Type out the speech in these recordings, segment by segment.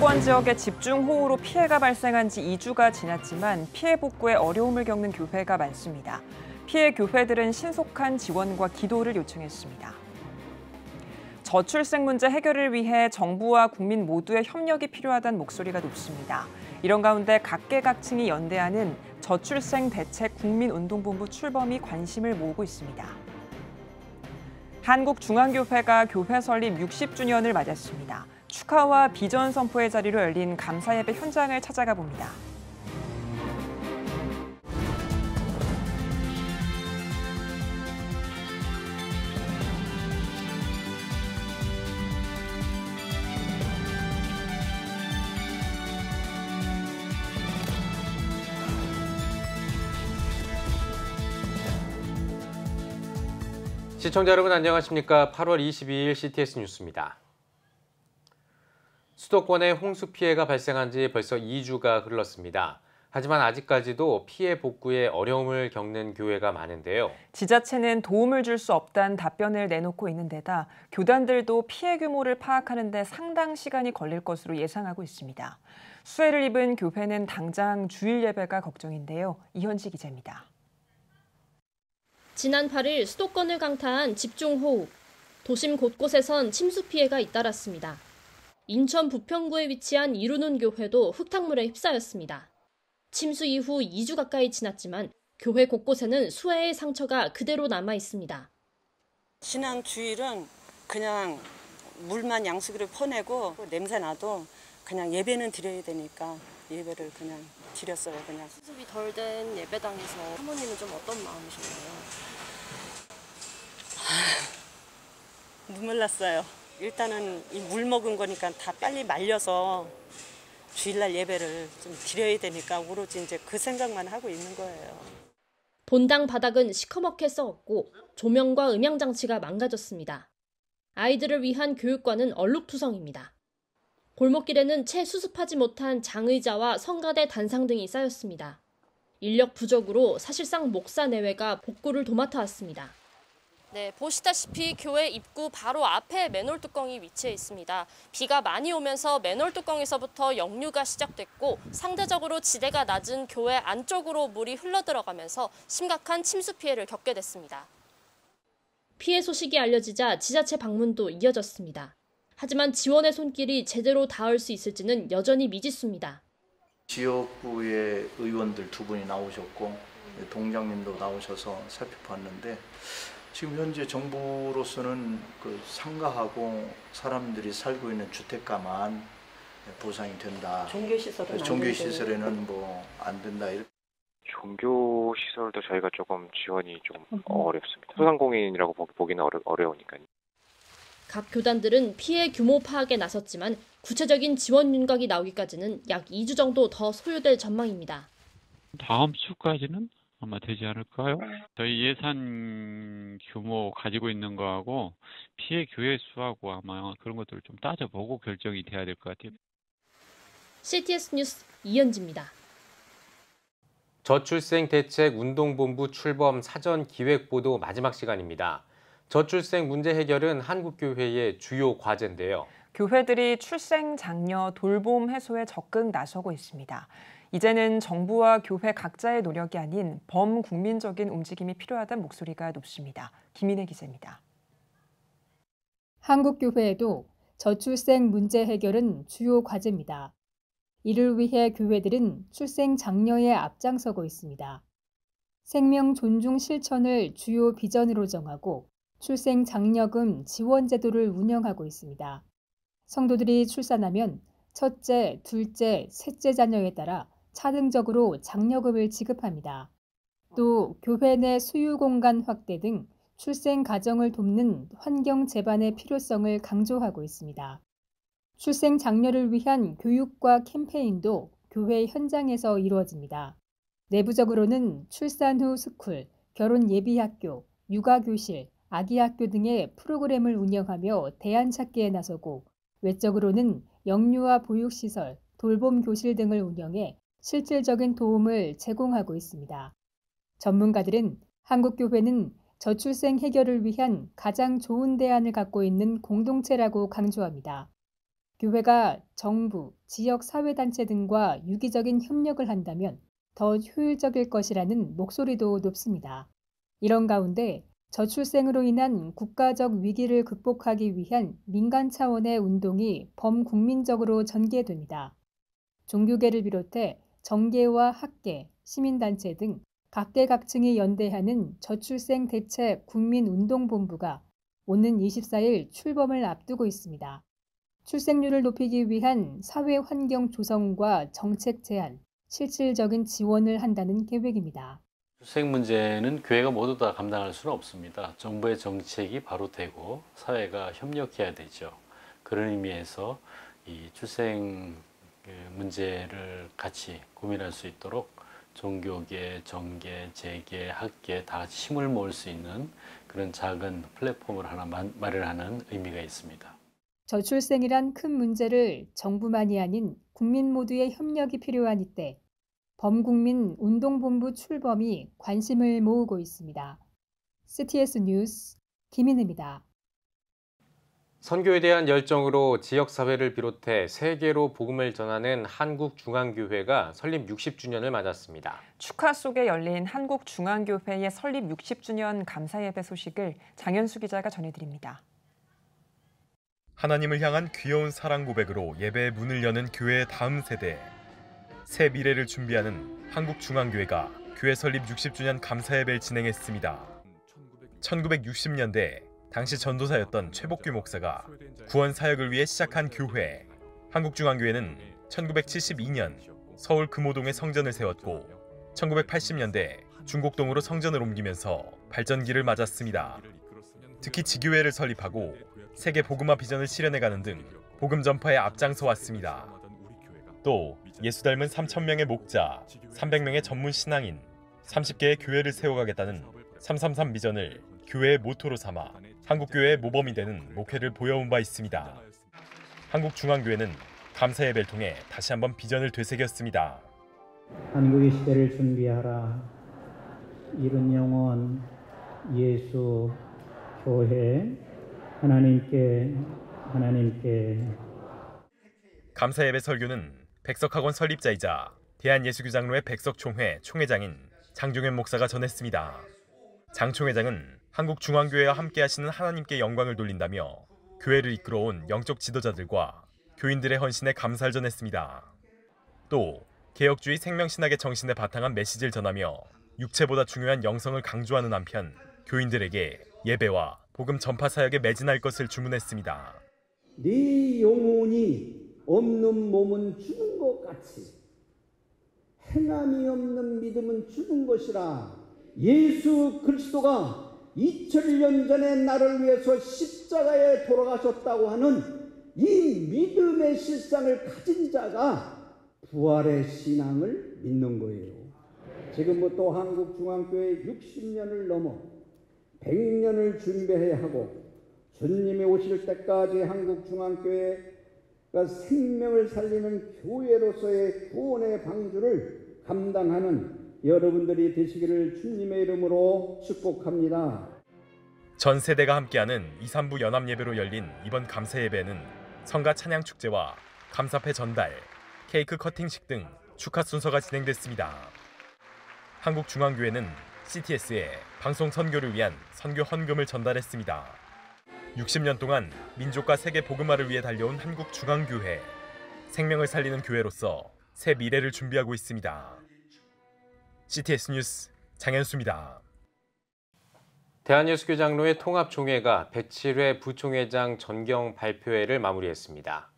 수도권 지역에 집중호우로 피해가 발생한 지 2주가 지났지만 피해 복구에 어려움을 겪는 교회가 많습니다. 피해 교회들은 신속한 지원과 기도를 요청했습니다. 저출생 문제 해결을 위해 정부와 국민 모두의 협력이 필요하다는 목소리가 높습니다. 이런 가운데 각계각층이 연대하는 저출생 대책 국민운동본부 출범이 관심을 모으고 있습니다. 한국중앙교회가 교회 설립 60주년을 맞았습니다. 축하와 비전 선포의 자리로 열린 감사예배 현장을 찾아가 봅니다. 시청자 여러분 안녕하십니까? 8월 22일 CTS 뉴스입니다. 수도권에 홍수 피해가 발생한 지 벌써 2주가 흘렀습니다. 하지만 아직까지도 피해 복구에 어려움을 겪는 교회가 많은데요. 지자체는 도움을 줄 수 없다는 답변을 내놓고 있는 데다 교단들도 피해 규모를 파악하는 데 상당 시간이 걸릴 것으로 예상하고 있습니다. 수해를 입은 교회는 당장 주일 예배가 걱정인데요. 이현지 기자입니다. 지난 8일 수도권을 강타한 집중호우. 도심 곳곳에선 침수 피해가 잇따랐습니다. 인천 부평구에 위치한 이루는 교회도 흙탕물에 휩싸였습니다. 침수 이후 2주 가까이 지났지만 교회 곳곳에는 수해의 상처가 그대로 남아 있습니다. 지난 주일은 그냥 물만 양수기를 퍼내고 냄새나도 그냥 예배는 드려야 되니까 예배를 그냥 드렸어요. 그냥. 수습이 덜 된 예배당에서 사모님은 좀 어떤 마음이신가요? 눈물 났어요. 일단은 이 물 먹은 거니까 다 빨리 말려서 주일날 예배를 좀 드려야 되니까 오로지 이제 그 생각만 하고 있는 거예요. 본당 바닥은 시커멓게 썩었고 조명과 음향 장치가 망가졌습니다. 아이들을 위한 교육관은 얼룩투성입니다. 골목길에는 채 수습하지 못한 장의자와 성가대 단상 등이 쌓였습니다. 인력 부족으로 사실상 목사 내외가 복구를 도맡아 왔습니다. 네, 보시다시피 교회 입구 바로 앞에 맨홀 뚜껑이 위치해 있습니다. 비가 많이 오면서 맨홀 뚜껑에서부터 역류가 시작됐고 상대적으로 지대가 낮은 교회 안쪽으로 물이 흘러들어가면서 심각한 침수 피해를 겪게 됐습니다. 피해 소식이 알려지자 지자체 방문도 이어졌습니다. 하지만 지원의 손길이 제대로 닿을 수 있을지는 여전히 미지수입니다. 지역구의 의원들 2분이 나오셨고 동장님도 나오셔서 살펴봤는데 지금 현재 정부로서는 그 상가하고 사람들이 살고 있는 주택가만 보상이 된다. 종교시설에는 뭐 안 된다. 종교시설도 저희가 조금 지원이 좀 어렵습니다. 소상공인이라고 보기는 어려우니까요. 각 교단들은 피해 규모 파악에 나섰지만 구체적인 지원 윤곽이 나오기까지는 약 2주 정도 더 소요될 전망입니다. 다음 주까지는 아마 되지 않을까요? 저희 예산 규모 가지고 있는 거하고 피해 교회 수하고 아마 그런 것들을 좀 따져보고 결정이 돼야 될 것 같아요. CTS 뉴스 이현지입니다. 저출생 대책 운동본부 출범 사전 기획 보도 마지막 시간입니다. 저출생 문제 해결은 한국교회의 주요 과제인데요. 교회들이 출생 장려 돌봄 해소에 적극 나서고 있습니다. 이제는 정부와 교회 각자의 노력이 아닌 범국민적인 움직임이 필요하다는 목소리가 높습니다. 김인혜 기자입니다. 한국교회에도 저출생 문제 해결은 주요 과제입니다. 이를 위해 교회들은 출생 장려에 앞장서고 있습니다. 생명 존중 실천을 주요 비전으로 정하고 출생 장려금 지원 제도를 운영하고 있습니다. 성도들이 출산하면 첫째, 둘째, 셋째 자녀에 따라 차등적으로 장려금을 지급합니다. 또 교회 내 수유 공간 확대 등 출생 가정을 돕는 환경 제반의 필요성을 강조하고 있습니다. 출생 장려를 위한 교육과 캠페인도 교회 현장에서 이루어집니다. 내부적으로는 출산 후 스쿨, 결혼 예비 학교, 육아 교실, 아기 학교 등의 프로그램을 운영하며 대안 찾기에 나서고 외적으로는 영유아 보육시설, 돌봄 교실 등을 운영해 실질적인 도움을 제공하고 있습니다. 전문가들은 한국교회는 저출생 해결을 위한 가장 좋은 대안을 갖고 있는 공동체라고 강조합니다. 교회가 정부, 지역 사회단체 등과 유기적인 협력을 한다면 더 효율적일 것이라는 목소리도 높습니다. 이런 가운데 저출생으로 인한 국가적 위기를 극복하기 위한 민간 차원의 운동이 범국민적으로 전개됩니다. 종교계를 비롯해 정계와 학계, 시민단체 등 각계각층이 연대하는 저출생 대책 국민운동본부가 오는 24일 출범을 앞두고 있습니다. 출생률을 높이기 위한 사회 환경 조성과 정책 제안, 실질적인 지원을 한다는 계획입니다. 출생 문제는 교회가 모두 다 감당할 수는 없습니다. 정부의 정책이 바로 되고 사회가 협력해야 되죠. 그런 의미에서 이 출생 문제를 같이 고민할 수 있도록 종교계, 정계, 재계, 학계 다 같이 힘을 모을 수 있는 그런 작은 플랫폼을 하나 마련하는 의미가 있습니다. 저출생이란 큰 문제를 정부만이 아닌 국민 모두의 협력이 필요한 이때 범국민 운동본부 출범이 관심을 모으고 있습니다. CTS 뉴스 김인혜입니다. 선교에 대한 열정으로 지역사회를 비롯해 세계로 복음을 전하는 한국중앙교회가 설립 60주년을 맞았습니다. 축하 속에 열린 한국중앙교회의 설립 60주년 감사예배 소식을 장현수 기자가 전해드립니다. 하나님을 향한 귀여운 사랑 고백으로 예배의 문을 여는 교회의 다음 세대. 새 미래를 준비하는 한국중앙교회가 교회 설립 60주년 감사예배를 진행했습니다. 1960년대 당시 전도사였던 최복규 목사가 구원 사역을 위해 시작한 교회. 한국중앙교회는 1972년 서울 금호동에 성전을 세웠고 1980년대 중곡동으로 성전을 옮기면서 발전기를 맞았습니다. 특히 지교회를 설립하고 세계 복음화 비전을 실현해가는 등 복음 전파에 앞장서 왔습니다. 또 예수 닮은 3,000명의 목자, 300명의 전문 신앙인, 30개의 교회를 세워가겠다는 333 비전을 교회의 모토로 삼아 한국교회의 모범이 되는 목회를 보여온 바 있습니다. 한국중앙교회는 감사예배를 통해 다시 한번 비전을 되새겼습니다. 한국의 시대를 준비하라. 이른 영혼, 예수, 교회, 하나님께. 감사예배 설교는 백석학원 설립자이자 대한예수교장로회 백석총회 총회장인 장종현 목사가 전했습니다. 장 총회장은 한국중앙교회와 함께하시는 하나님께 영광을 돌린다며 교회를 이끌어온 영적 지도자들과 교인들의 헌신에 감사를 전했습니다. 또 개혁주의 생명신학의 정신에 바탕한 메시지를 전하며 육체보다 중요한 영성을 강조하는 한편 교인들에게 예배와 복음 전파 사역에 매진할 것을 주문했습니다. 네 영혼이 없는 몸은 죽은 것 같이 행함이 없는 믿음은 죽은 것이라. 예수 그리스도가 2000년 전에 나를 위해서 십자가에 돌아가셨다고 하는 이 믿음의 실상을 가진 자가 부활의 신앙을 믿는 거예요. 지금부터 한국중앙교회 60년을 넘어 100년을 준비해야 하고 주님이 오실 때까지 한국중앙교회가 생명을 살리는 교회로서의 구원의 방주를 감당하는 여러분들이 되시기를 주님의 이름으로 축복합니다. 전 세대가 함께하는 2, 3부 연합예배로 열린 이번 감사예배는 성가 찬양축제와 감사패 전달, 케이크 커팅식 등 축하 순서가 진행됐습니다. 한국중앙교회는 CTS에 방송 선교를 위한 선교 헌금을 전달했습니다. 60년 동안 민족과 세계 복음화를 위해 달려온 한국중앙교회. 생명을 살리는 교회로서 새 미래를 준비하고 있습니다. CTS 뉴스 장현수입니다. 대한예수교장로회 통합총회가 107회 부총회장 전경 발표회를 마무리했습니다.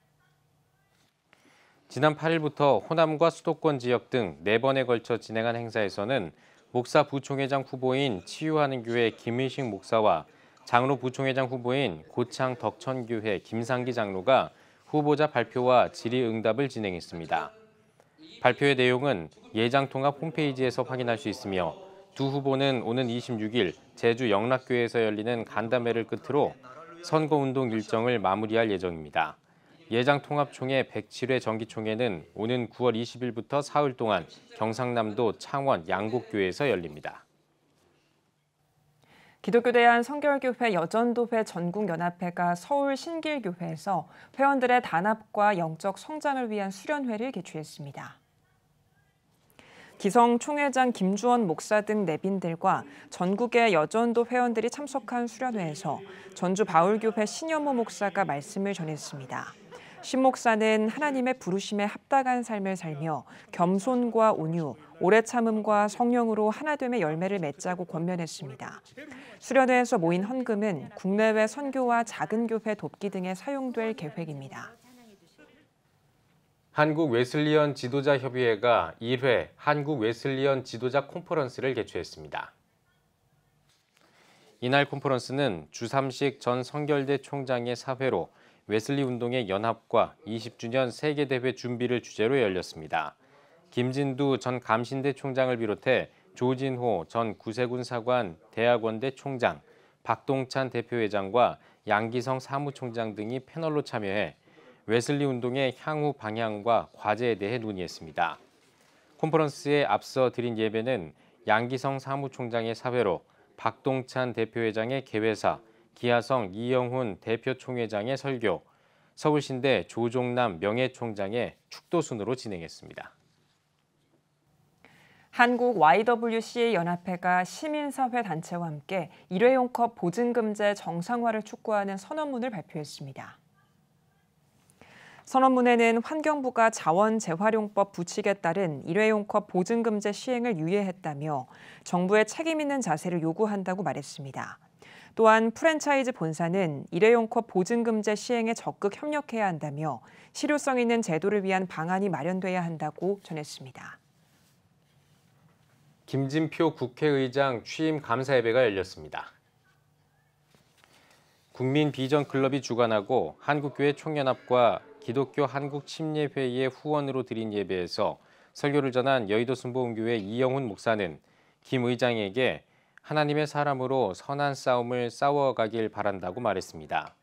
지난 8일부터 호남과 수도권 지역 등 4번에 걸쳐 진행한 행사에서는 목사 부총회장 후보인 치유하는 교회 김의식 목사와 장로 부총회장 후보인 고창 덕천교회 김상기 장로가 후보자 발표와 질의응답을 진행했습니다. 발표의 내용은 예장통합 홈페이지에서 확인할 수 있으며 두 후보는 오는 26일 제주 영락교회에서 열리는 간담회를 끝으로 선거운동 일정을 마무리할 예정입니다. 예장통합총회 107회 정기총회는 오는 9월 20일부터 사흘 동안 경상남도 창원 양곡교회에서 열립니다. 기독교대한 성결교회 여전도회 전국연합회가 서울 신길교회에서 회원들의 단합과 영적 성장을 위한 수련회를 개최했습니다. 기성 총회장 김주원 목사 등 내빈들과 전국의 여전도 회원들이 참석한 수련회에서 전주 바울교회 신현모 목사가 말씀을 전했습니다. 신 목사는 하나님의 부르심에 합당한 삶을 살며 겸손과 온유, 오래 참음과 성령으로 하나됨의 열매를 맺자고 권면했습니다. 수련회에서 모인 헌금은 국내외 선교와 작은 교회 돕기 등에 사용될 계획입니다. 한국 웨슬리언 지도자 협의회가 1회 한국 웨슬리언 지도자 콘퍼런스를 개최했습니다. 이날 콘퍼런스는 주삼식 전 성결대 총장의 사회로 웨슬리 운동의 연합과 20주년 세계대회 준비를 주제로 열렸습니다. 김진두 전 감신대 총장을 비롯해 조진호 전 구세군 사관 대학원대 총장, 박동찬 대표회장과 양기성 사무총장 등이 패널로 참여해 웨슬리 운동의 향후 방향과 과제에 대해 논의했습니다. 콘퍼런스에 앞서 드린 예배는 양기성 사무총장의 사회로, 박동찬 대표회장의 개회사, 기아성 이영훈 대표총회장의 설교, 서울신대 조종남 명예총장의 축도순으로 진행했습니다. 한국 YWCA 연합회가 시민사회 단체와 함께 일회용컵 보증금제 정상화를 촉구하는 선언문을 발표했습니다. 선언문에는 환경부가 자원재활용법 부칙에 따른 일회용컵 보증금제 시행을 유예했다며 정부의 책임 있는 자세를 요구한다고 말했습니다. 또한 프랜차이즈 본사는 일회용컵 보증금제 시행에 적극 협력해야 한다며 실효성 있는 제도를 위한 방안이 마련돼야 한다고 전했습니다. 김진표 국회의장 취임 감사 예배가 열렸습니다. 국민비전클럽이 주관하고 한국교회 총연합과 기독교 한국침례회의의 후원으로 드린 예배에서 설교를 전한 여의도 순복음교회 이영훈 목사는 김 의장에게 하나님의 사람으로 선한 싸움을 싸워가길 바란다고 말했습니다.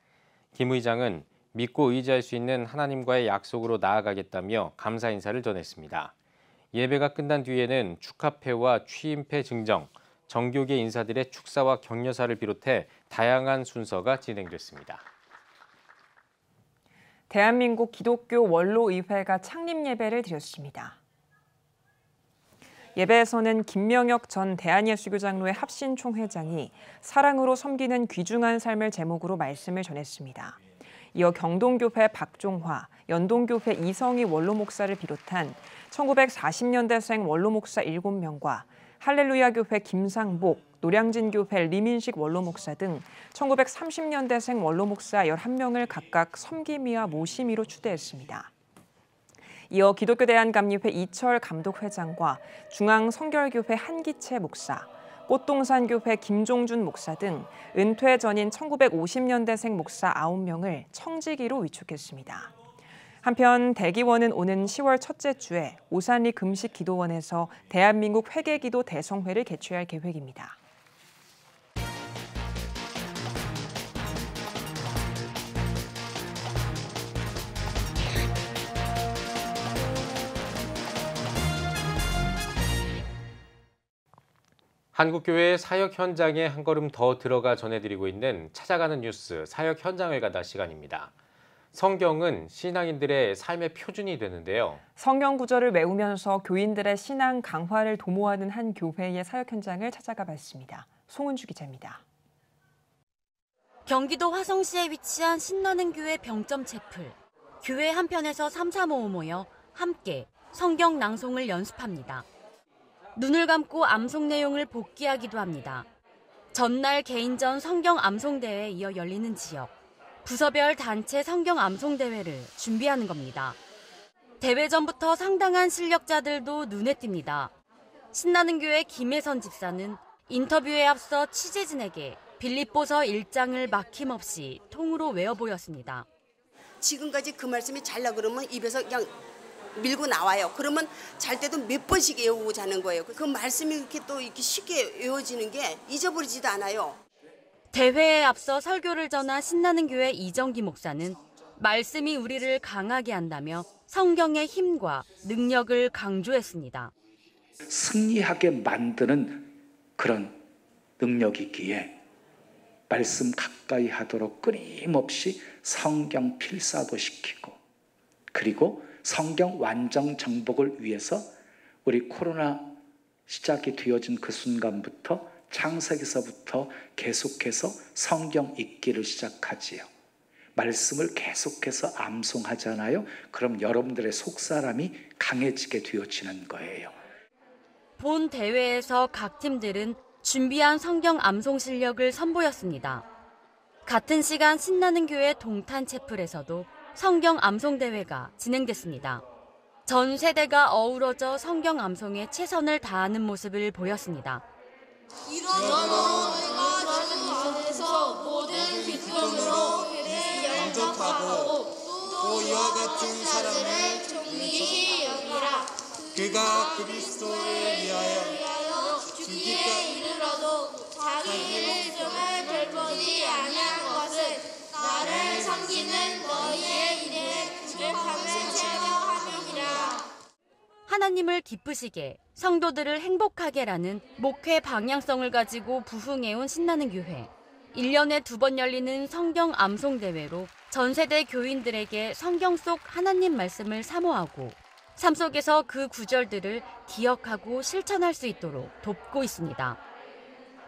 김 의장은 믿고 의지할 수 있는 하나님과의 약속으로 나아가겠다며 감사 인사를 전했습니다. 예배가 끝난 뒤에는 축하패와 취임패 증정, 정교계 인사들의 축사와 격려사를 비롯해 다양한 순서가 진행됐습니다. 대한민국 기독교 원로의회가 창립 예배를 드렸습니다. 예배에서는 김명혁 전 대한예수교장로회 합신 총회장이 사랑으로 섬기는 귀중한 삶을 제목으로 말씀을 전했습니다. 이어 경동교회 박종화, 연동교회 이성희 원로 목사를 비롯한 1940년대생 원로 목사 7명과 할렐루야 교회 김상복, 노량진 교회 리민식 원로 목사 등 1930년대생 원로 목사 11명을 각각 섬김이와 모심이로 추대했습니다. 이어 기독교 대한감리회 이철 감독회장과 중앙성결교회 한기채 목사, 꽃동산교회 김종준 목사 등 은퇴 전인 1950년대생 목사 9명을 청지기로 위촉했습니다. 한편 대기원은 오는 10월 첫째 주에 오산리 금식기도원에서 대한민국 회개기도 대성회를 개최할 계획입니다. 한국교회의 사역 현장에 한 걸음 더 들어가 전해드리고 있는 찾아가는 뉴스 사역 현장을 가다 시간입니다. 성경은 신앙인들의 삶의 표준이 되는데요. 성경 구절을 외우면서 교인들의 신앙 강화를 도모하는 한 교회의 사역 현장을 찾아가 봤습니다. 송은주 기자입니다. 경기도 화성시에 위치한 신나는 교회 병점 채플. 교회 한편에서 335 모여 함께 성경 낭송을 연습합니다. 눈을 감고 암송 내용을 복기하기도 합니다. 전날 개인전 성경 암송대회에 이어 열리는 지역. 부서별 단체 성경 암송대회를 준비하는 겁니다. 대회 전부터 상당한 실력자들도 눈에 띕니다. 신나는 교회 김혜선 집사는 인터뷰에 앞서 취재진에게 빌립보서 1장을 막힘없이 통으로 외워 보였습니다. 지금까지 그 말씀이 잘라 그러면 입에서 그냥 밀고 나와요. 그러면 잘 때도 몇 번씩 외우고 자는 거예요. 그 말씀이 이렇게 또 이렇게 쉽게 외워지는 게 잊어버리지도 않아요. 대회에 앞서 설교를 전한 신나는 교회 이정기 목사는 말씀이 우리를 강하게 한다며 성경의 힘과 능력을 강조했습니다. 승리하게 만드는 그런 능력이 있기에 말씀 가까이 하도록 끊임없이 성경 필사도 시키고, 그리고 성경 완전 정복을 위해서 우리 코로나 시작이 되어진 그 순간부터 창세기서부터 계속해서 성경 읽기를 시작하지요. 말씀을 계속해서 암송하잖아요. 그럼 여러분들의 속사람이 강해지게 되어지는 거예요. 본 대회에서 각 팀들은 준비한 성경 암송 실력을 선보였습니다. 같은 시간 신나는 교회 동탄 채플에서도 성경 암송 대회가 진행됐습니다. 전 세대가 어우러져 성경 암송에 최선을 다하는 모습을 보였습니다. 이러므로 내가 주 안에서 모든 기쁨으로 그를 영접하고 또 이와 같은 사람을 존귀히 여기라. 그가 그리스도를 위하여 죽기에 이르러도 자기 일을 정말 별보지 아니한 것은 나를 섬기는 너희의 일에 즐거움을 체험하느니라. 하나님을 기쁘시게, 성도들을 행복하게라는 목회 방향성을 가지고 부흥해온 신나는 교회. 1년에 2번 열리는 성경 암송 대회로 전 세대 교인들에게 성경 속 하나님 말씀을 사모하고 삶 속에서 그 구절들을 기억하고 실천할 수 있도록 돕고 있습니다.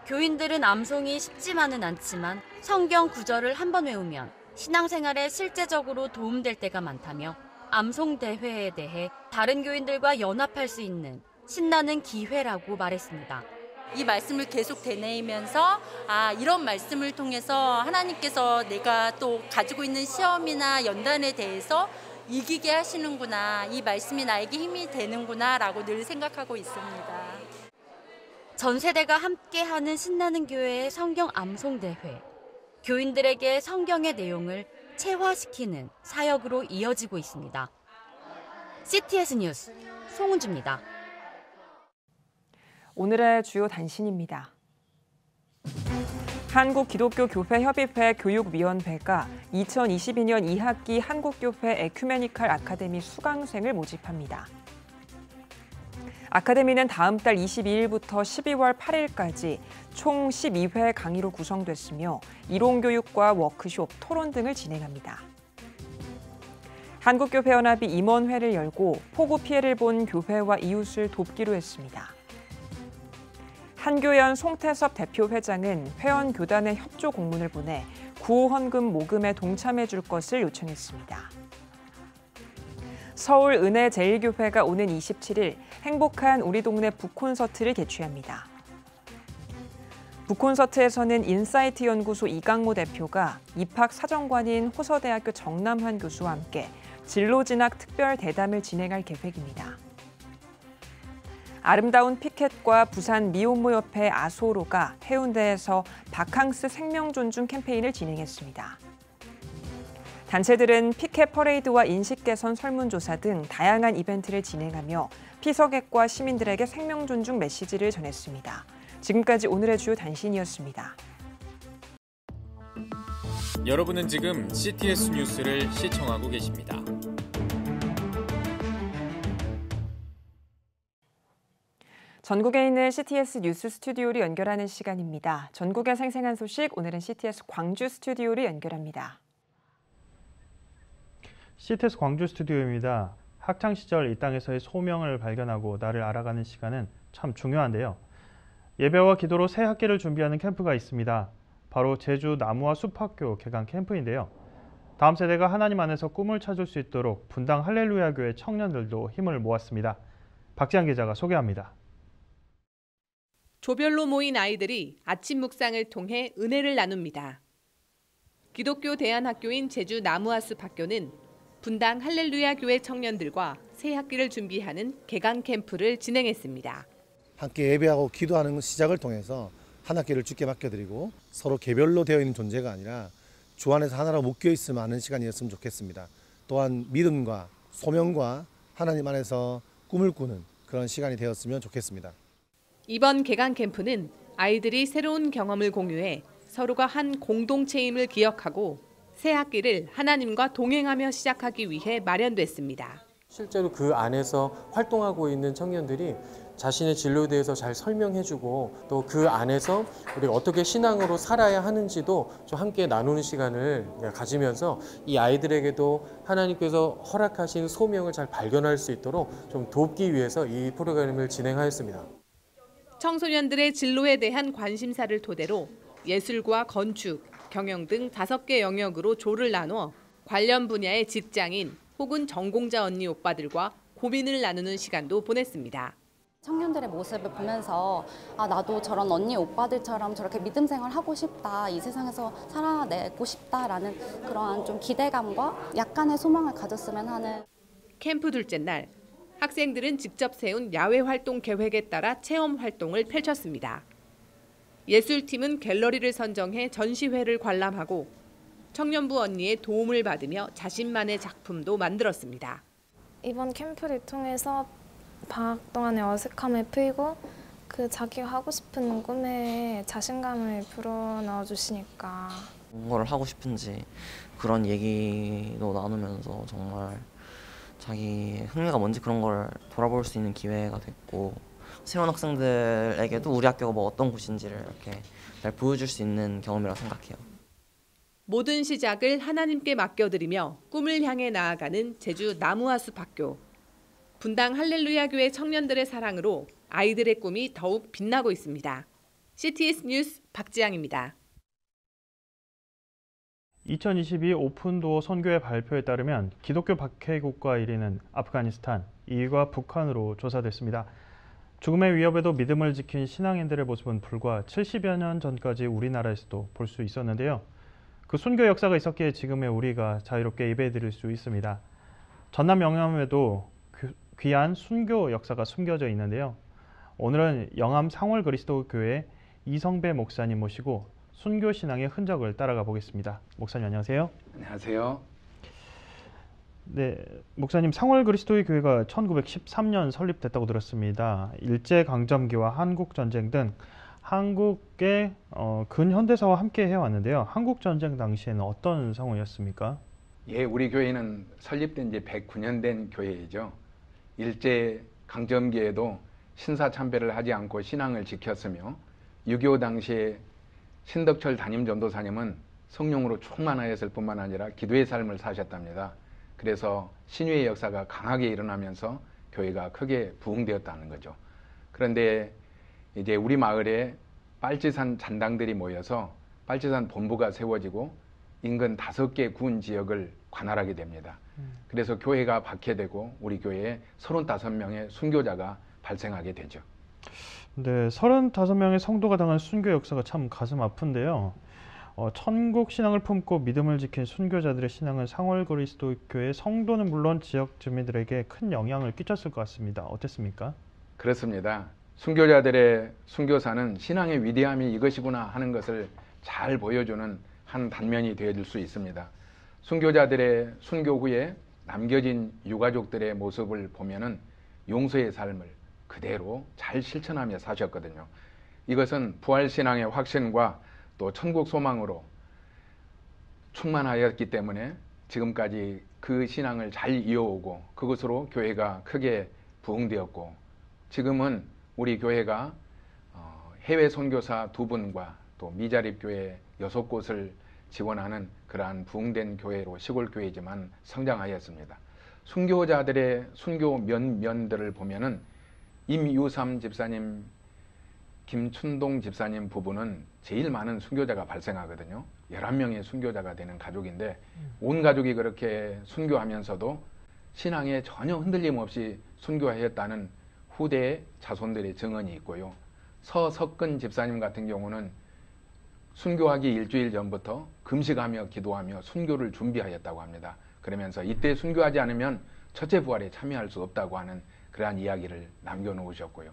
교인들은 암송이 쉽지만은 않지만 성경 구절을 한번 외우면 신앙생활에 실제적으로 도움될 때가 많다며 암송 대회에 대해 다른 교인들과 연합할 수 있는 신나는 기회라고 말했습니다. 이 말씀을 계속 되뇌이면서 이런 말씀을 통해서 하나님께서 내가 또 가지고 있는 시험이나 연단에 대해서 이기게 하시는구나, 이 말씀이 나에게 힘이 되는구나 라고 늘 생각하고 있습니다. 전 세대가 함께하는 신나는 교회의 성경 암송 대회. 교인들에게 성경의 내용을 체화시키는 사역으로 이어지고 있습니다. CTS 뉴스 송은주입니다. 오늘의 주요 단신입니다. 한국기독교교회협의회 교육위원회가 2022년 2학기 한국교회 에큐메니컬 아카데미 수강생을 모집합니다. 아카데미는 다음 달 22일부터 12월 8일까지 총 12회 강의로 구성됐으며 이론교육과 워크숍, 토론 등을 진행합니다. 한국교회연합이 임원회를 열고 폭우 피해를 본 교회와 이웃을 돕기로 했습니다. 한교연 송태섭 대표회장은 회원 교단에 협조 공문을 보내 구호 헌금 모금에 동참해 줄 것을 요청했습니다. 서울 은혜제일교회가 오는 27일 행복한 우리 동네 북콘서트를 개최합니다. 북콘서트에서는 인사이트 연구소 이강모 대표가 입학 사정관인 호서대학교 정남환 교수와 함께 진로진학 특별 대담을 진행할 계획입니다. 아름다운 피켓과 부산 미혼모협회 아소로가 해운대에서 바캉스 생명존중 캠페인을 진행했습니다. 단체들은 피켓 퍼레이드와 인식 개선 설문조사 등 다양한 이벤트를 진행하며 피서객과 시민들에게 생명존중 메시지를 전했습니다. 지금까지 오늘의 주요 단신이었습니다. 여러분은 지금 CTS 뉴스를 시청하고 계십니다. 전국에 있는 CTS 뉴스 스튜디오를 연결하는 시간입니다. 전국의 생생한 소식, 오늘은 CTS 광주 스튜디오를 연결합니다. CTS 광주 스튜디오입니다. 학창시절 이 땅에서의 소명을 발견하고 나를 알아가는 시간은 참 중요한데요. 예배와 기도로 새 학기를 준비하는 캠프가 있습니다. 바로 제주 나무와 숲학교 개강 캠프인데요. 다음 세대가 하나님 안에서 꿈을 찾을 수 있도록 분당 할렐루야 교회 청년들도 힘을 모았습니다. 박지한 기자가 소개합니다. 조별로 모인 아이들이 아침 묵상을 통해 은혜를 나눕니다. 기독교 대안학교인 제주 나무아숲 학교는 분당 할렐루야 교회 청년들과 새 학기를 준비하는 개강 캠프를 진행했습니다. 함께 예배하고 기도하는 시작을 통해서 한 학기를 주께 맡겨드리고 서로 개별로 되어 있는 존재가 아니라 주 안에서 하나로 묶여 있으면 하는 시간이었으면 좋겠습니다. 또한 믿음과 소명과 하나님 안에서 꿈을 꾸는 그런 시간이 되었으면 좋겠습니다. 이번 개강 캠프는 아이들이 새로운 경험을 공유해 서로가 한 공동체임을 기억하고 새 학기를 하나님과 동행하며 시작하기 위해 마련됐습니다. 실제로 그 안에서 활동하고 있는 청년들이 자신의 진로에 대해서 잘 설명해주고 또 그 안에서 우리가 어떻게 신앙으로 살아야 하는지도 좀 함께 나누는 시간을 가지면서 이 아이들에게도 하나님께서 허락하신 소명을 잘 발견할 수 있도록 좀 돕기 위해서 이 프로그램을 진행하였습니다. 청소년들의 진로에 대한 관심사를 토대로 예술과 건축, 경영 등 5개 영역으로 조를 나누어 관련 분야의 직장인 혹은 전공자 언니 오빠들과 고민을 나누는 시간도 보냈습니다. 청년들의 모습을 보면서 나도 저런 언니 오빠들처럼 저렇게 믿음 생활하고 싶다, 이 세상에서 살아내고 싶다라는 그러한 좀 기대감과 약간의 소망을 가졌으면 하는. 캠프 둘째 날, 학생들은 직접 세운 야외 활동 계획에 따라 체험 활동을 펼쳤습니다. 예술팀은 갤러리를 선정해 전시회를 관람하고 청년부 언니의 도움을 받으며 자신만의 작품도 만들었습니다. 이번 캠프를 통해서 방학 동안의 어색함을 풀고 그 자기가 하고 싶은 꿈에 자신감을 불어넣어 주시니까 뭘 하고 싶은지 그런 얘기도 나누면서 정말 자기 흥미가 뭔지 그런 걸 돌아볼 수 있는 기회가 됐고 새로운 학생들에게도 우리 학교가 뭐 어떤 곳인지를 이렇게 잘 보여줄 수 있는 경험이라고 생각해요. 모든 시작을 하나님께 맡겨드리며 꿈을 향해 나아가는 제주 나무하숲학교. 분당 할렐루야 교회 청년들의 사랑으로 아이들의 꿈이 더욱 빛나고 있습니다. CTS 뉴스 박지향입니다. 2022 오픈도어 선교회 발표에 따르면 기독교 박해국가 1위는 아프가니스탄, 2위가 북한으로 조사됐습니다. 죽음의 위협에도 믿음을 지킨 신앙인들의 모습은 불과 70여 년 전까지 우리나라에서도 볼 수 있었는데요. 그 순교 역사가 있었기에 지금의 우리가 자유롭게 예배드릴 수 있습니다. 전남 영암에도 귀한 순교 역사가 숨겨져 있는데요. 오늘은 영암 상월그리스도교회 이성배 목사님 모시고 순교 신앙의 흔적을 따라가 보겠습니다. 목사님 안녕하세요. 안녕하세요. 네, 목사님 상월그리스도의 교회가 1913년 설립됐다고 들었습니다. 일제강점기와 한국전쟁 등 한국의 근현대사와 함께 해왔는데요. 한국전쟁 당시에는 어떤 상황이었습니까? 예, 우리 교회는 설립된 지 109년 된 교회이죠. 일제강점기에도 신사참배를 하지 않고 신앙을 지켰으며 6.25 당시에 신덕철 담임전도사님은 성령으로 충만하였을 뿐만 아니라 기도의 삶을 사셨답니다. 그래서 신유의 역사가 강하게 일어나면서 교회가 크게 부흥되었다는 거죠. 그런데 이제 우리 마을에 빨치산 잔당들이 모여서 빨치산 본부가 세워지고 인근 5개 군 지역을 관할하게 됩니다. 그래서 교회가 박해되고 우리 교회에 35명의 순교자가 발생하게 되죠. 네, 35명의 성도가 당한 순교 역사가 참 가슴 아픈데요. 천국 신앙을 품고 믿음을 지킨 순교자들의 신앙은 상월그리스도교회 성도는 물론 지역 주민들에게 큰 영향을 끼쳤을 것 같습니다. 어땠습니까? 그렇습니다. 순교자들의 순교사는 신앙의 위대함이 이것이구나 하는 것을 잘 보여주는 한 단면이 되어줄 수 있습니다. 순교자들의 순교 후에 남겨진 유가족들의 모습을 보면은 용서의 삶을 그대로 잘 실천하며 사셨거든요. 이것은 부활신앙의 확신과 또 천국 소망으로 충만하였기 때문에 지금까지 그 신앙을 잘 이어오고 그것으로 교회가 크게 부흥되었고 지금은 우리 교회가 해외 선교사 2분과 또 미자립교회 6곳을 지원하는 그러한 부흥된 교회로 시골 교회지만 성장하였습니다. 순교자들의 순교 면들을 보면은 임유삼 집사님, 김춘동 집사님 부부는 제일 많은 순교자가 발생하거든요. 11명의 순교자가 되는 가족인데 온 가족이 그렇게 순교하면서도 신앙에 전혀 흔들림 없이 순교하였다는 후대의 자손들의 증언이 있고요. 서석근 집사님 같은 경우는 순교하기 일주일 전부터 금식하며 기도하며 순교를 준비하였다고 합니다. 그러면서 이때 순교하지 않으면 첫째 부활에 참여할 수 없다고 하는 그러한 이야기를 남겨놓으셨고요.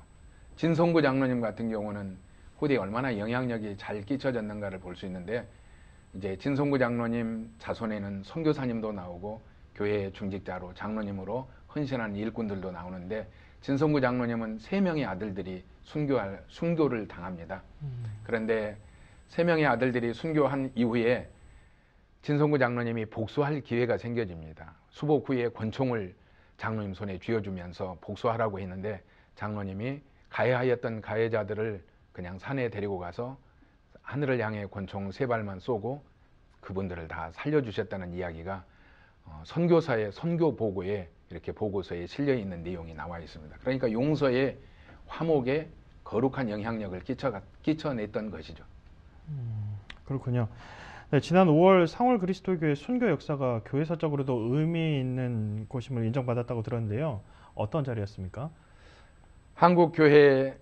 진성구 장로님 같은 경우는 후대에 얼마나 영향력이 잘 끼쳐졌는가를 볼 수 있는데 이제 진성구 장로님 자손에는 선교사님도 나오고 교회 중직자로 장로님으로 헌신한 일꾼들도 나오는데 진성구 장로님은 3명의 아들들이 순교를 당합니다. 그런데 3명의 아들들이 순교한 이후에 진성구 장로님이 복수할 기회가 생겨집니다. 수복 후에 권총을 장로님 손에 쥐어주면서 복수하라고 했는데 장로님이 가해하였던 가해자들을 그냥 산에 데리고 가서 하늘을 향해 권총 3발만 쏘고 그분들을 다 살려주셨다는 이야기가 선교사의 선교 보고에 이렇게 보고서에 실려 있는 내용이 나와 있습니다. 그러니까 용서의 화목에 거룩한 영향력을 끼쳐냈던 것이죠. 그렇군요. 네, 지난 5월 상월 그리스도교회 순교 역사가 교회사적으로도 의미 있는 곳임을 인정받았다고 들었는데요. 어떤 자리였습니까? 한국 교회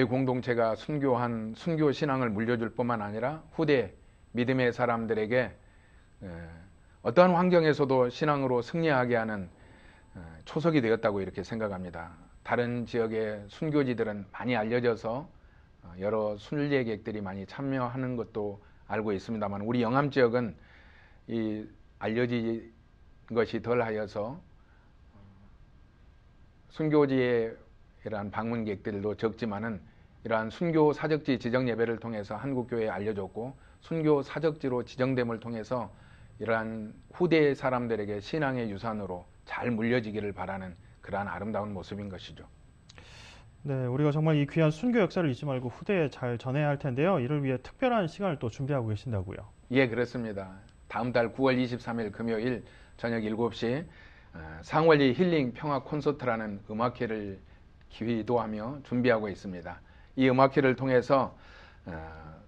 공동체가 순교한 순교 신앙을 물려줄 뿐만 아니라 후대 믿음의 사람들에게 어떠한 환경에서도 신앙으로 승리하게 하는 초석이 되었다고 이렇게 생각합니다. 다른 지역의 순교지들은 많이 알려져서 여러 순례객들이 많이 참여하는 것도 알고 있습니다만 우리 영암 지역은 이 알려진 것이 덜하여서 순교지에 이러한 방문객들도 적지만은 이러한 순교 사적지 지정 예배를 통해서 한국교회에 알려졌고 순교 사적지로 지정됨을 통해서 이러한 후대 사람들에게 신앙의 유산으로 잘 물려지기를 바라는 그러한 아름다운 모습인 것이죠. 네, 우리가 정말 이 귀한 순교 역사를 잊지 말고 후대에 잘 전해야 할 텐데요. 이를 위해 특별한 시간을 또 준비하고 계신다고요. 예, 그렇습니다. 다음 달 9월 23일 금요일 저녁 7시 상월리 힐링 평화 콘서트라는 음악회를 기도하며 준비하고 있습니다. 이 음악회를 통해서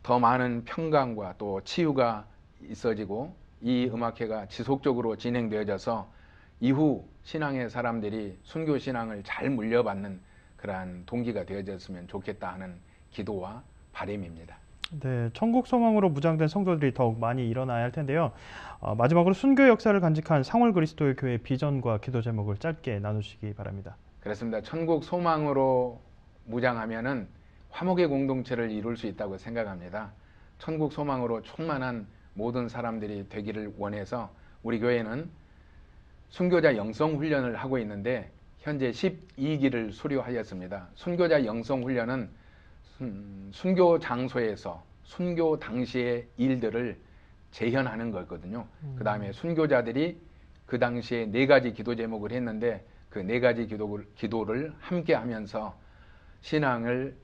더 많은 평강과 또 치유가 있어지고 이 음악회가 지속적으로 진행되어져서 이후 신앙의 사람들이 순교 신앙을 잘 물려받는 그러한 동기가 되어졌으면 좋겠다 하는 기도와 바람입니다. 네, 천국 소망으로 무장된 성도들이 더욱 많이 일어나야 할 텐데요. 마지막으로 순교 역사를 간직한 상월 그리스도의 교회 비전과 기도 제목을 짧게 나누시기 바랍니다. 그렇습니다. 천국 소망으로 무장하면은 화목의 공동체를 이룰 수 있다고 생각합니다. 천국 소망으로 충만한 모든 사람들이 되기를 원해서 우리 교회는 순교자 영성 훈련을 하고 있는데 현재 12기를 수료하였습니다. 순교자 영성 훈련은 순교 장소에서 순교 당시의 일들을 재현하는 거거든요. 그 다음에 순교자들이 그 당시에 4가지 기도 제목을 했는데 그 4가지 기도를 함께 하면서 신앙을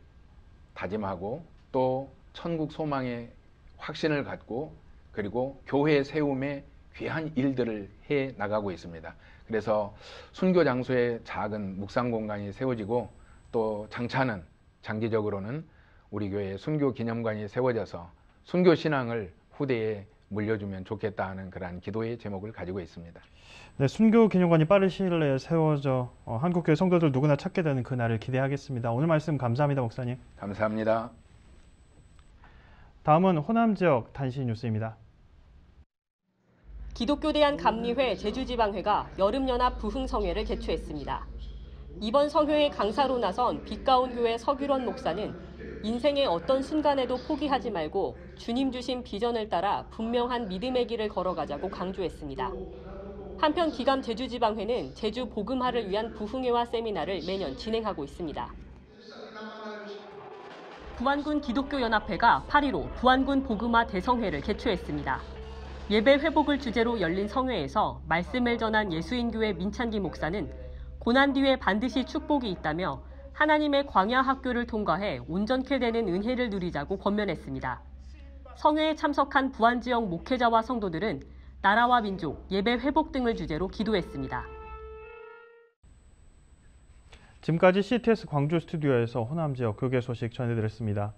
다짐하고 또 천국 소망의 확신을 갖고 그리고 교회 세움의 귀한 일들을 해 나가고 있습니다. 그래서 순교 장소에 작은 묵상 공간이 세워지고 또 장차는 장기적으로는 우리 교회에 순교 기념관이 세워져서 순교 신앙을 후대에 물려주면 좋겠다 하는 그러한 기도의 제목을 가지고 있습니다. 네, 순교 기념관이 빠른 시일 내에 세워져 한국교회 성도들 누구나 찾게 되는 그 날을 기대하겠습니다. 오늘 말씀 감사합니다, 목사님. 감사합니다. 다음은 호남 지역 단시 뉴스입니다. 기독교 대한감리회 제주지방회가 여름연합 부흥성회를 개최했습니다. 이번 성회의 강사로 나선 빛가온 교회 서규런 목사는 인생의 어떤 순간에도 포기하지 말고 주님 주신 비전을 따라 분명한 믿음의 길을 걸어가자고 강조했습니다. 한편 기감 제주지방회는 제주 복음화를 위한 부흥회와 세미나를 매년 진행하고 있습니다. 부안군 기독교연합회가 8.15 부안군 복음화 대성회를 개최했습니다. 예배 회복을 주제로 열린 성회에서 말씀을 전한 예수인교회 민찬기 목사는 고난 뒤에 반드시 축복이 있다며 하나님의 광야 학교를 통과해 온전케 되는 은혜를 누리자고 권면했습니다. 성회에 참석한 부안 지역 목회자와 성도들은 나라와 민족, 예배 회복 등을 주제로 기도했습니다. 지금까지 CTS 광주 스튜디오에서 호남 지역 교계 소식 전해드렸습니다.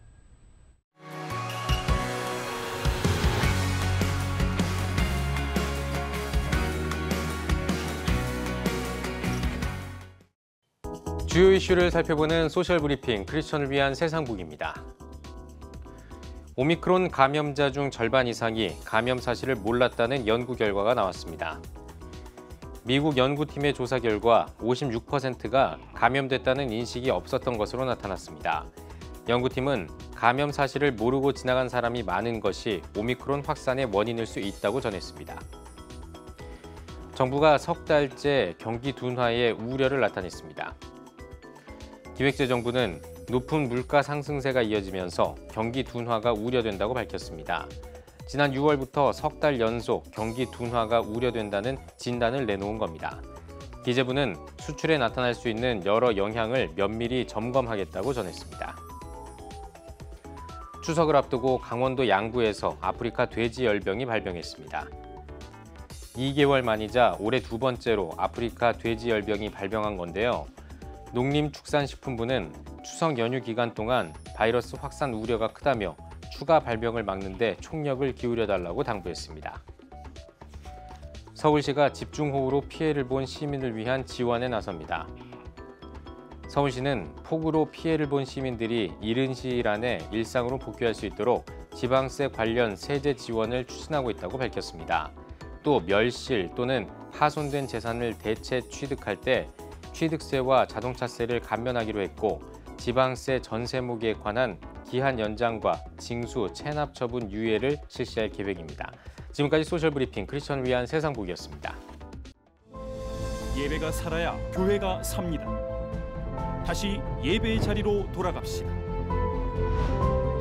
주요 이슈를 살펴보는 소셜 브리핑 크리스천을 위한 세상북입니다. 오미크론 감염자 중 절반 이상이 감염 사실을 몰랐다는 연구 결과가 나왔습니다. 미국 연구팀의 조사 결과 56%가 감염됐다는 인식이 없었던 것으로 나타났습니다. 연구팀은 감염 사실을 모르고 지나간 사람이 많은 것이 오미크론 확산의 원인일 수 있다고 전했습니다. 정부가 석 달째 경기 둔화에 우려를 나타냈습니다. 기획재정부는 높은 물가 상승세가 이어지면서 경기 둔화가 우려된다고 밝혔습니다. 지난 6월부터 석 달 연속 경기 둔화가 우려된다는 진단을 내놓은 겁니다. 기재부는 수출에 나타날 수 있는 여러 영향을 면밀히 점검하겠다고 전했습니다. 추석을 앞두고 강원도 양구에서 아프리카 돼지열병이 발병했습니다. 2개월 만이자 올해 두 번째로 아프리카 돼지열병이 발병한 건데요. 농림축산식품부는 추석 연휴 기간 동안 바이러스 확산 우려가 크다며 추가 발병을 막는 데 총력을 기울여달라고 당부했습니다. 서울시가 집중호우로 피해를 본 시민을 위한 지원에 나섭니다. 서울시는 폭우로 피해를 본 시민들이 이른 시일 안에 일상으로 복귀할 수 있도록 지방세 관련 세제 지원을 추진하고 있다고 밝혔습니다. 또 멸실 또는 파손된 재산을 대체 취득할 때 취득세와 자동차세를 감면하기로 했고 지방세 전세무기에 관한 기한 연장과 징수, 체납 처분 유예를 실시할 계획입니다. 지금까지 소셜브리핑 크리스천을 위한 세상복이었습니다. 예배가 살아야 교회가 삽니다. 다시 예배의 자리로 돌아갑시다.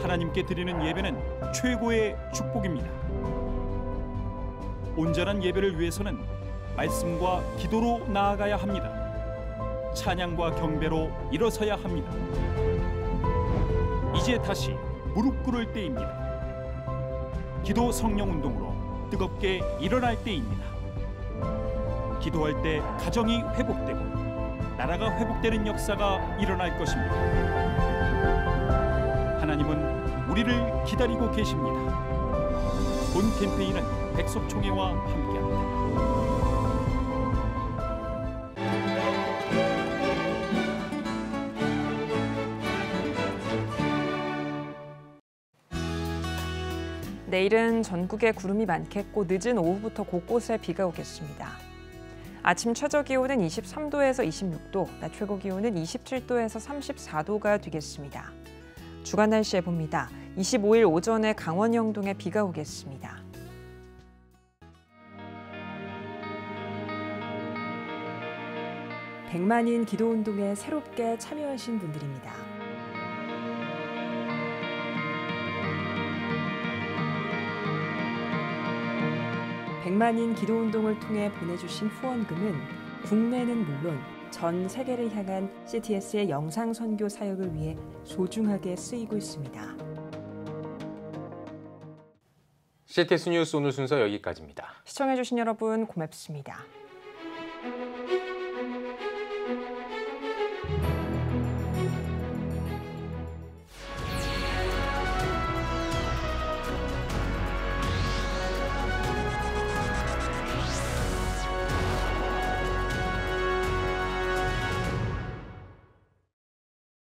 하나님께 드리는 예배는 최고의 축복입니다. 온전한 예배를 위해서는 말씀과 기도로 나아가야 합니다. 찬양과 경배로 일어서야 합니다. 이제 다시 무릎 꿇을 때입니다. 기도 성령 운동으로 뜨겁게 일어날 때입니다. 기도할 때 가정이 회복되고 나라가 회복되는 역사가 일어날 것입니다. 하나님은 우리를 기다리고 계십니다. 본 캠페인은 백석총회와 함께합니다. 내일은 전국에 구름이 많겠고 늦은 오후부터 곳곳에 비가 오겠습니다. 아침 최저기온은 23도에서 26도, 낮 최고기온은 27도에서 34도가 되겠습니다. 주간 날씨 해봅니다. 25일 오전에 강원 영동에 비가 오겠습니다. 백만인 기도운동에 새롭게 참여하신 분들입니다. 백만인 기도운동을 통해 보내주신 후원금은 국내는 물론 전 세계를 향한 CTS의 영상 선교 사역을 위해 소중하게 쓰이고 있습니다. CTS 뉴스 오늘 순서 여기까지입니다. 시청해주신 여러분 고맙습니다.